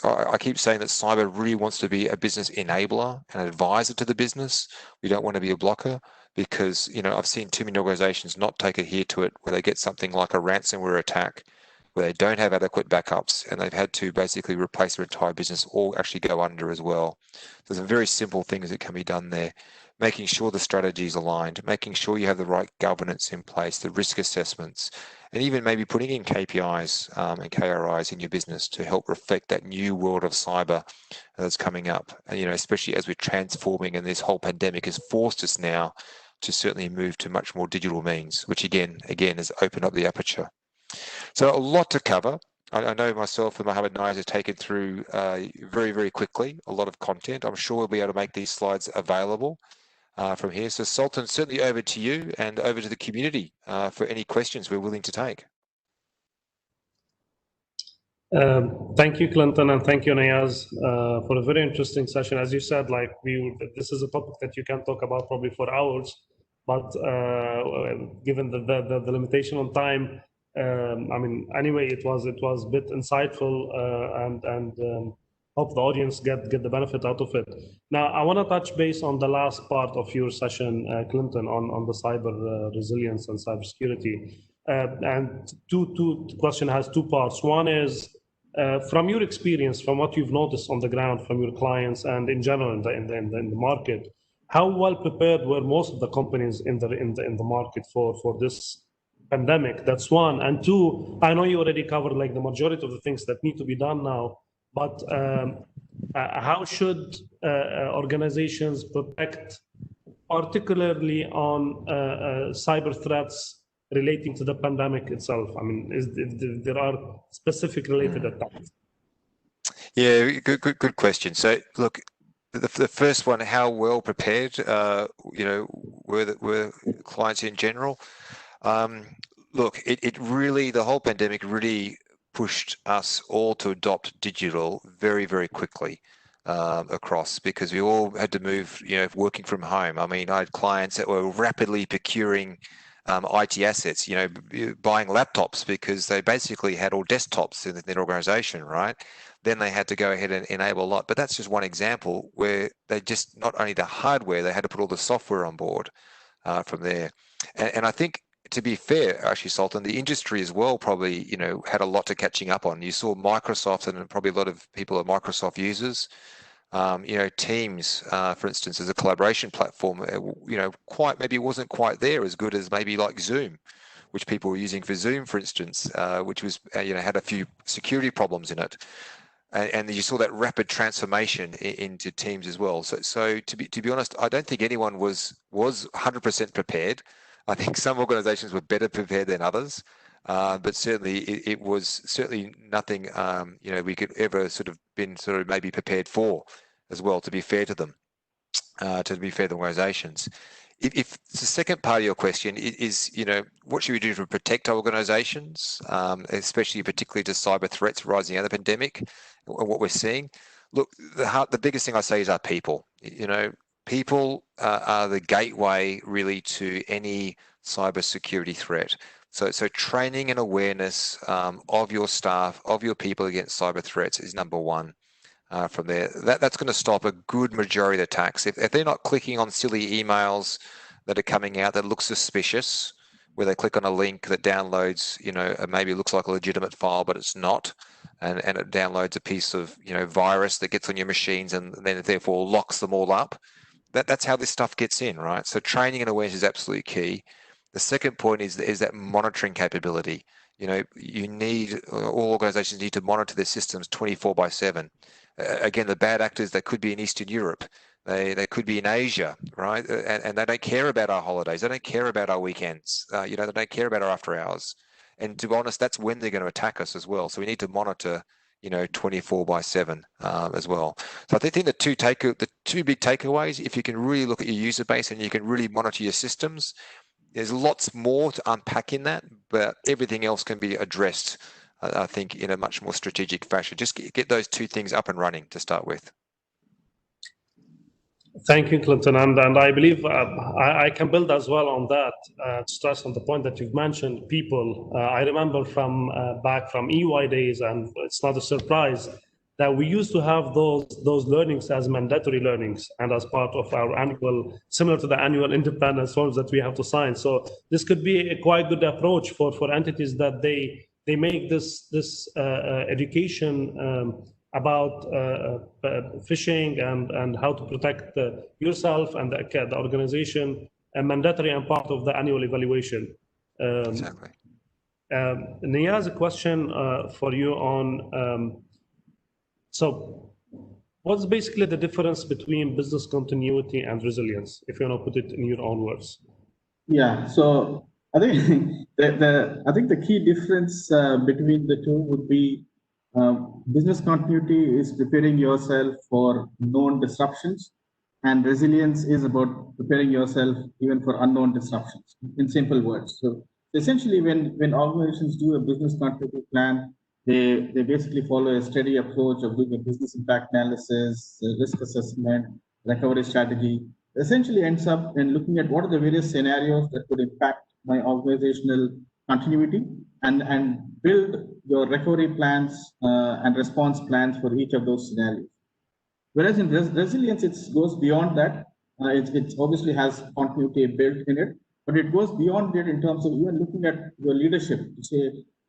I keep saying that cyber really wants to be a business enabler and advisor to the business. We don't want to be a blocker, because I've seen too many organizations not take adhere to it, where they get something like a ransomware attack, where they don't have adequate backups, and they've had to basically replace their entire business or actually go under as well. There's some very simple things that can be done there. Making sure the strategy is aligned, making sure you have the right governance in place, the risk assessments, and even maybe putting in KPIs and KRIs in your business to help reflect that new world of cyber that's coming up. And, especially as we're transforming, and this whole pandemic has forced us now to certainly move to much more digital means, which again has opened up the aperture. So a lot to cover. I know myself and Mohammed Niaz have taken through very, very quickly a lot of content. I'm sure we'll be able to make these slides available from here. So Sultan, certainly over to you and over to the community for any questions we're willing to take. Thank you, Clinton, and thank you, Niaz, for a very interesting session. As you said, this is a topic that you can talk about probably for hours, but given the limitation on time, anyway, it was a bit insightful, and hope the audience get the benefit out of it. Now, I want to touch base on the last part of your session, Clinton, on the cyber resilience and cybersecurity. And the question has two parts. One is, from your experience, from what you've noticed on the ground, from your clients and in general in the market, how well prepared were most of the companies in the market for this pandemic? That's one. And two, I know you already covered like the majority of the things that need to be done now, but how should organizations protect, particularly on cyber threats relating to the pandemic itself? I mean, if there are specific related attacks? Yeah, good question. So look, the first one, how well prepared, were clients in general? Look, it really, the whole pandemic really pushed us all to adopt digital very, very quickly across, because we all had to move, working from home. I mean, I had clients that were rapidly procuring IT assets, buying laptops because they basically had all desktops in their organization, right? Then they had to go ahead and enable a lot. But that's just one example where they just, not only the hardware, they had to put all the software on board from there. And I think, to be fair, actually, Sultan, the industry as well probably, had a lot to catching up on. You saw Microsoft, and probably a lot of people are Microsoft users. Teams, for instance, as a collaboration platform, maybe it wasn't quite there as good as maybe like Zoom, which people were using for Zoom, for instance, which was, had a few security problems in it. And you saw that rapid transformation into Teams as well. So to be honest, I don't think anyone was 100% prepared. I think some organizations were better prepared than others, but certainly it was certainly nothing we could ever been maybe prepared for as well, to be fair to them, to be fair to organizations. If the second part of your question is, what should we do to protect our organizations, especially particularly to cyber threats rising out of the pandemic, and what we're seeing? Look, the biggest thing I say is our people. People are the gateway really to any cybersecurity threat. So training and awareness of your staff, of your people against cyber threats is number one. From there, that's going to stop a good majority of attacks. If they're not clicking on silly emails that are coming out that look suspicious, where they click on a link that downloads, maybe it looks like a legitimate file, but it's not, and it downloads a piece of, virus that gets on your machines and then it therefore locks them all up. That's how this stuff gets in, right? So training and awareness is absolutely key. The second point is that monitoring capability. You need, all organizations need to monitor their systems 24/7. Again, the bad actors, they could be in Eastern Europe, they could be in Asia, right? And they don't care about our holidays, they don't care about our weekends, they don't care about our after hours. And to be honest, that's when they're going to attack us as well. So we need to monitor 24/7 as well. So I think the two big takeaways, if you can really look at your user base and you can really monitor your systems, there's lots more to unpack in that, but everything else can be addressed, I think, in a much more strategic fashion. Just get those two things up and running to start with. Thank you, Clinton. And I believe I can build as well on that, stress on the point that you've mentioned, people. I remember from back from EY days, and it's not a surprise, that we used to have those learnings as mandatory learnings and as part of our annual, similar to the annual independence forms that we have to sign. So this could be a quite good approach for entities, that they make this education about phishing and how to protect yourself and the organization a mandatory and part of the annual evaluation. Exactly. Niyaz, a question for you on, so what's basically the difference between business continuity and resilience, if you want to put it in your own words? Yeah, so I think the key difference between the two would be business continuity is preparing yourself for known disruptions, and resilience is about preparing yourself even for unknown disruptions, in simple words. So essentially, when organizations do a business continuity plan, they basically follow a steady approach of doing a business impact analysis, risk assessment, recovery strategy. Essentially ends up in looking at what are the various scenarios that could impact my organizational continuity, and build your recovery plans and response plans for each of those scenarios. Whereas in resilience, it goes beyond that. It obviously has continuity built in it, but it goes beyond it in terms of even looking at your leadership to say,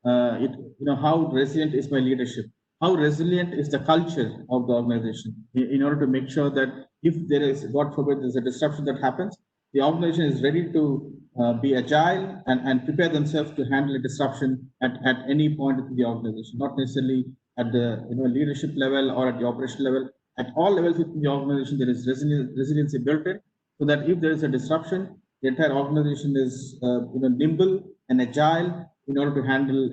how resilient is my leadership? How resilient is the culture of the organization in order to make sure that if there is, God forbid, there's a disruption that happens, the organization is ready to be agile and prepare themselves to handle a disruption at any point in the organization, not necessarily at the leadership level or at the operational level. At all levels within the organization, there is resiliency built in, so that if there is a disruption, the entire organization is nimble and agile in order to handle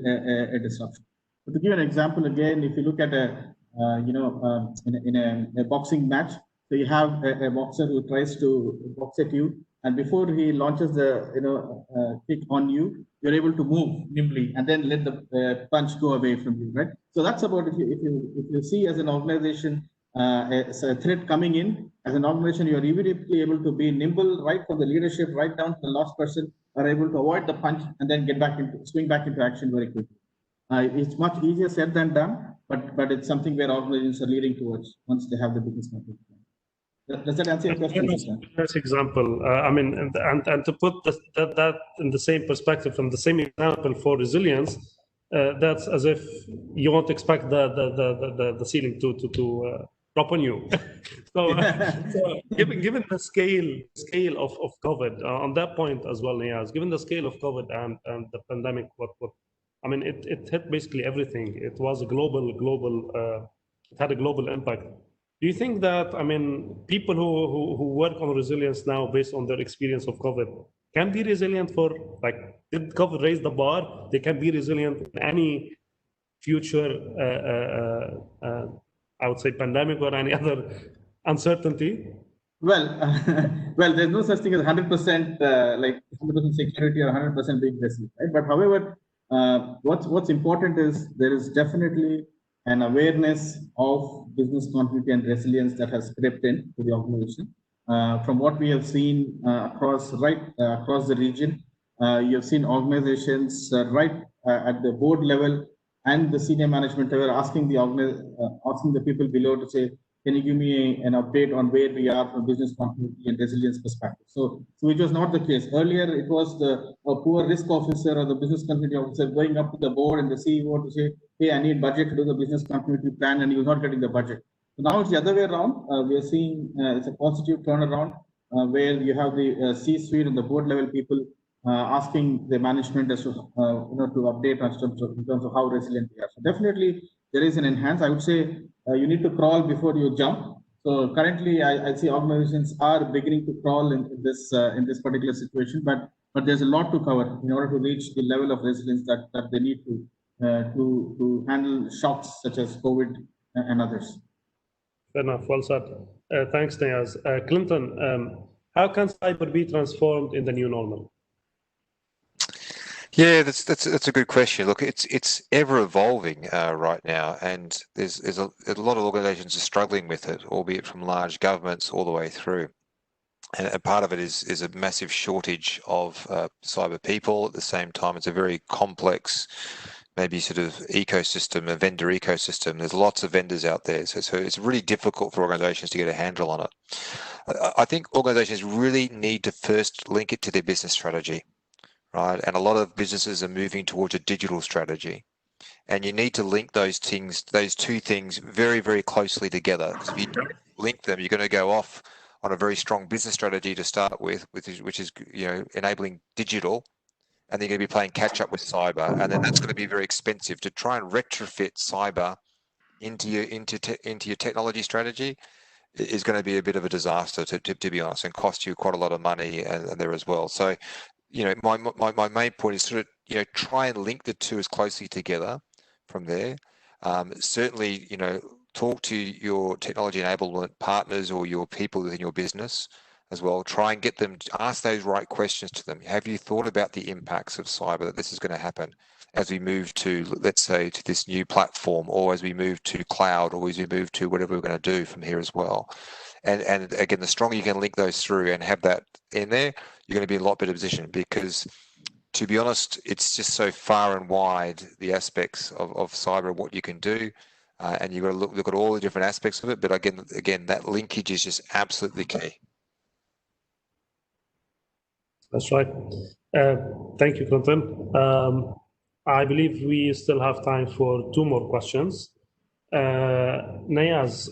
a disruption. So to give an example, again, if you look at in a boxing match, so you have a boxer who tries to box at you, and before he launches the kick on you, you're able to move nimbly and then let the punch go away from you, right? So that's about if you see as an organization a threat coming in, as an organization, you are immediately able to be nimble, right from the leadership right down to the last person, are able to avoid the punch and then swing back into action very quickly. It's much easier said than done, but it's something where organizations are leading towards once they have the business continuity plan. Does that answer your question? Nice example. I mean, and to put that in the same perspective, from the same example for resilience, that's as if you won't expect the ceiling to drop on you. so given the scale of COVID, on that point as well, Niaz, given the scale of COVID and the pandemic, what I mean, it hit basically everything. It was a global. It had a global impact. Do you think that, I mean, people who work on resilience now based on their experience of COVID can be resilient for, like, did COVID raise the bar? They can be resilient in any future, I would say, pandemic or any other uncertainty? Well, there's no such thing as 100% like 100% security or 100% being resilient, right? But however, what's important is there is definitely an awareness of business continuity and resilience that has crept in to the organization. From what we have seen across the region, you have seen organizations at the board level and the senior management level asking the people below to say, can you give me an update on where we are from business continuity and resilience perspective? So it was not the case. Earlier, it was the poor risk officer or the business continuity officer going up to the board and the CEO to say, hey, I need budget to do the business continuity plan, and he was not getting the budget. So now it's the other way around. We are seeing it's a positive turnaround where you have the C-suite and the board level people asking the management as to to update in terms of how resilient we are. So definitely there is an enhance. I would say you need to crawl before you jump. So currently, I see organizations are beginning to crawl in this particular situation, but there's a lot to cover in order to reach the level of resilience that they need to handle shocks such as COVID and others. Fair enough. Well said. Thanks, Niaz. Clinton, how can cyber be transformed in the new normal? Yeah, that's a good question. Look, it's ever evolving right now, and there's a lot of organisations are struggling with it, albeit from large governments all the way through. And part of it is a massive shortage of cyber people. At the same time, it's a very complex, maybe sort of ecosystem, a vendor ecosystem. There's lots of vendors out there, so it's really difficult for organisations to get a handle on it. I think organisations really need to first link it to their business strategy. Right, and a lot of businesses are moving towards a digital strategy, and you need to link those two things very, very closely together. Because if you don't link them, you're going to go off on a very strong business strategy to start with, which is enabling digital, and then you're going to be playing catch up with cyber, and then that's going to be very expensive to try and retrofit cyber into your technology strategy. Is going to be a bit of a disaster, to be honest, and cost you quite a lot of money there as well. So, my main point is sort of, try and link the two as closely together from there. Certainly, talk to your technology enablement partners or your people within your business as well. Try and get them to ask those right questions to them. Have you thought about the impacts of cyber, that this is going to happen as we move to, let's say, to this new platform, or as we move to cloud, or as we move to whatever we're going to do from here as well. And again, the stronger you can link those through and have that in there, you're going to be in a lot better position, because to be honest, it's just so far and wide, the aspects of cyber and what you can do. And you've got to look at all the different aspects of it. But again, that linkage is just absolutely key. That's right. Thank you, Clinton. I believe we still have time for 2 more questions. Nayaz,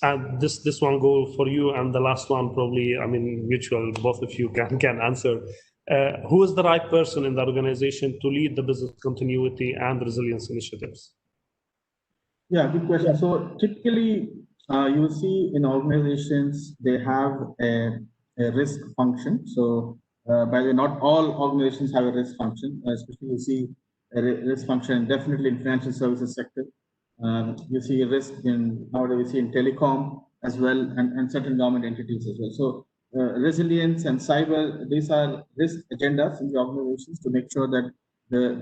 and this one goal for you, and the last one probably, I mean, mutual, both of you can answer. Who is the right person in the organization to lead the business continuity and resilience initiatives? Yeah, good question. So typically, you will see in organizations, they have a risk function. So by the way, not all organizations have a risk function, especially you see a risk function definitely in financial services sector. You see a risk in, nowadays we see in telecom as well, and certain government entities as well. So resilience and cyber, these are risk agendas in the organizations to make sure that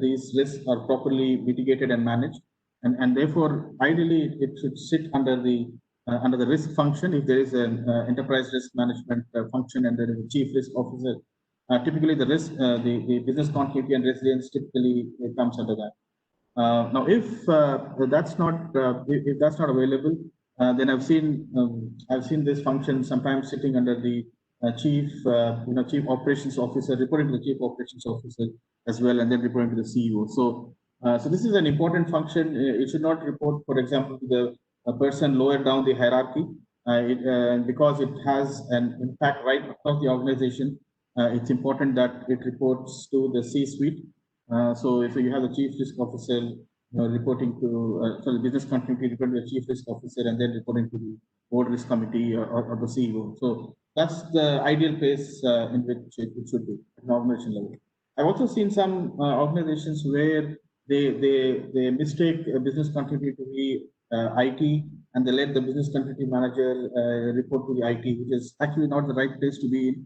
these risks are properly mitigated and managed. And therefore, ideally, it should sit under the risk function. If there is an enterprise risk management function and there is a chief risk officer, typically the risk, the business continuity and resilience typically comes under that. Now, if that's not available, then I've seen this function sometimes sitting under the chief operations officer, reporting to the chief operations officer as well, and then reporting to the CEO. So this is an important function. It should not report, for example, to the person lower down the hierarchy, because it has an impact right across the organization. It's important that it reports to the C-suite. So if you have the chief risk officer reporting to, the business continuity reporting to the chief risk officer, and then reporting to the board risk committee or the CEO. So that's the ideal place in which it should be at an organization level. I've also seen some organizations where they mistake business continuity to be IT, and they let the business continuity manager report to the IT, which is actually not the right place to be in,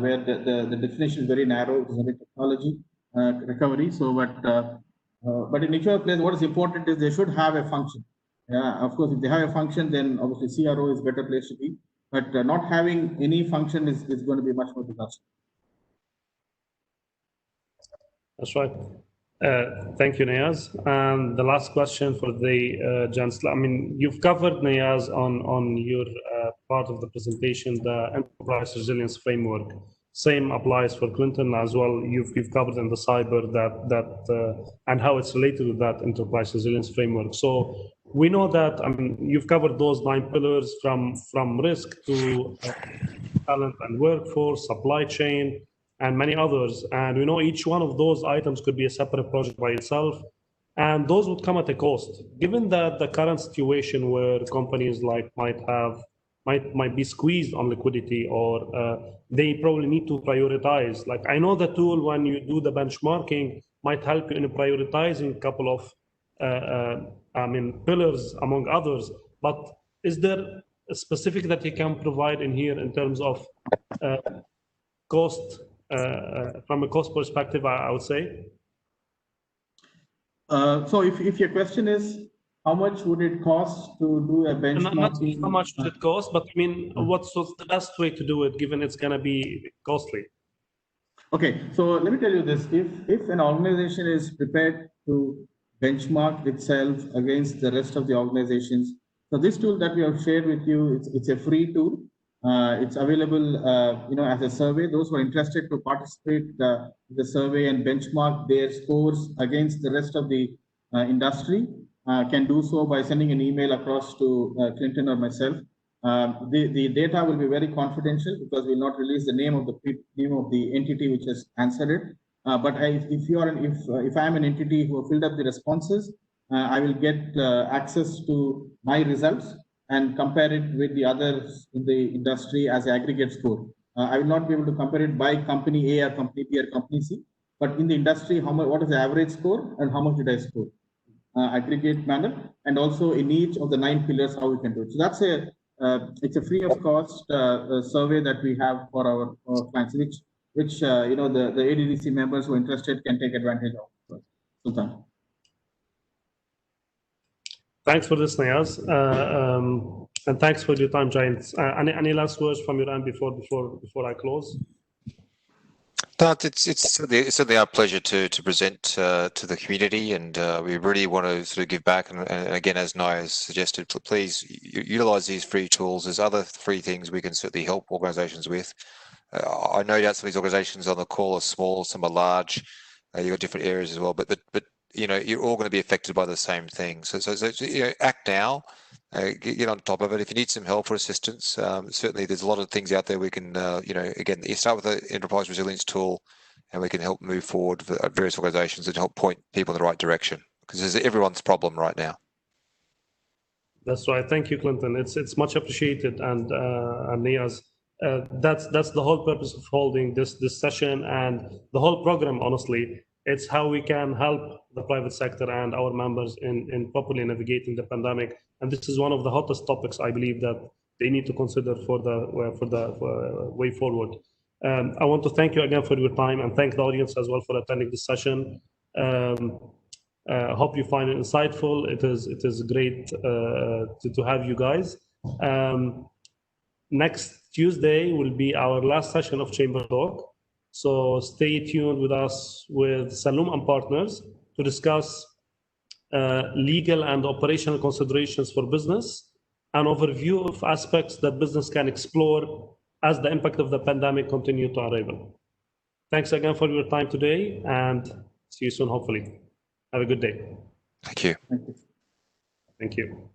where the definition is very narrow. It is only technology recovery. So, but in each other place, what is important is they should have a function. Yeah, of course, if they have a function, then obviously CRO is a better place to be. But not having any function is going to be much more disastrous. That's right. Thank you, Nayaz. And the last question for the gents. I mean, you've covered, Nayaz, on your part of the presentation, the enterprise resilience framework. Same applies for Clinton as well. You've covered in the cyber that and how it's related to that enterprise resilience framework. So we know that, I mean, you've covered those 9 pillars from risk to talent and workforce, supply chain, and many others. And we know each one of those items could be a separate project by itself, and those would come at a cost. Given that the current situation where companies might be squeezed on liquidity, or they probably need to prioritize. Like, I know the tool, when you do the benchmarking, might help you in prioritizing a couple of pillars among others. But is there a specific that you can provide in here in terms of cost, from a cost perspective, I would say? So if your question is, how much would it cost to do a benchmarking? Not how much would it cost, but I mean, what's the best way to do it, given it's going to be costly? Okay, so let me tell you this. If an organization is prepared to benchmark itself against the rest of the organizations, so this tool that we have shared with you, it's a free tool. It's available, as a survey. Those who are interested to participate in the survey and benchmark their scores against the rest of the industry can do so by sending an email across to Clinton or myself. The data will be very confidential because we'll not release the name of the entity which has answered it. But if I am an entity who filled up the responses, I will get access to my results and compare it with the others in the industry as aggregate score. I will not be able to compare it by company A or company B or company C, but in the industry, what is the average score and how much did I score? Aggregate manner, and also in each of the 9 pillars, how we can do it. So that's it's a free of cost survey that we have for our clients, which the ADDC members who are interested can take advantage of. Sultan. Thanks for this, Nayaz, and thanks for your time, Giants. Any last words from your end before I close? But it's certainly our pleasure to present to the community, and we really want to sort of give back. And again, as Nai has suggested, please utilize these free tools. There's other free things we can certainly help organisations with. I know that some of these organisations on the call are small, some are large. You've got different areas as well, but you know, you're all going to be affected by the same thing. So you know, act now. Get on top of it. If you need some help or assistance, certainly there's a lot of things out there we can, you know, again, you start with the enterprise resilience tool, and we can help move forward for various organizations and help point people in the right direction, because this is everyone's problem right now. That's right. Thank you, Clinton. It's much appreciated, and Niaz, that's the whole purpose of holding this session and the whole program. Honestly, it's how we can help the private sector and our members in properly navigating the pandemic. And this is one of the hottest topics I believe that they need to consider for the way forward. I want to thank you again for your time and thank the audience as well for attending this session. Hope you find it insightful. It is great to have you guys. Next Tuesday will be our last session of Chamber Talk. So stay tuned with us with Saloom and Partners to discuss legal and operational considerations for business, an overview of aspects that business can explore as the impact of the pandemic continue to unravel. Thanks again for your time today, and see you soon, hopefully. Have a good day. Thank you. Thank you. Thank you.